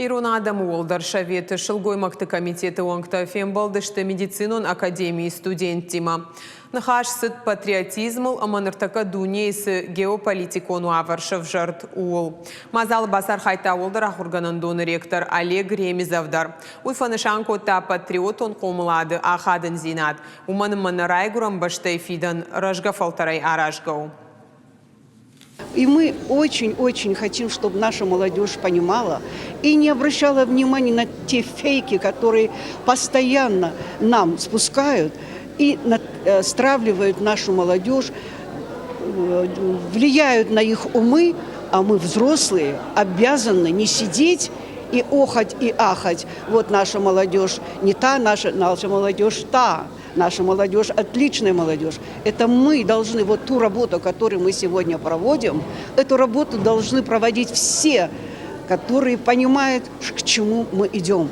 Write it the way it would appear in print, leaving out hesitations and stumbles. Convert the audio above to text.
Ирона Адамуолдар Шавет Шылгоймакты комитеты оңкта фембалдышты медицинон академии студент тима. Нахаш сыт патриотизмл аманыртака дунейсы геополитикону аваршев жарт уол. Мазал басар хайта олдар ахурганандон ректор Олег Ремизовдар. Уйфанышанко та патриотон комлады ахадын зинат. Уманыманы райгурам баштай фидан рожгафалтарай аражгау. И мы очень-очень хотим, чтобы наша молодежь понимала и не обращала внимания на те фейки, которые постоянно нам спускают и стравливают нашу молодежь, влияют на их умы, а мы, взрослые, обязаны не сидеть и охать, и ахать. Вот наша молодежь не та, наша молодежь та. Наша молодежь, отличная молодежь. Это мы должны, вот ту работу, которую мы сегодня проводим, эту работу должны проводить все, которые понимают, к чему мы идем.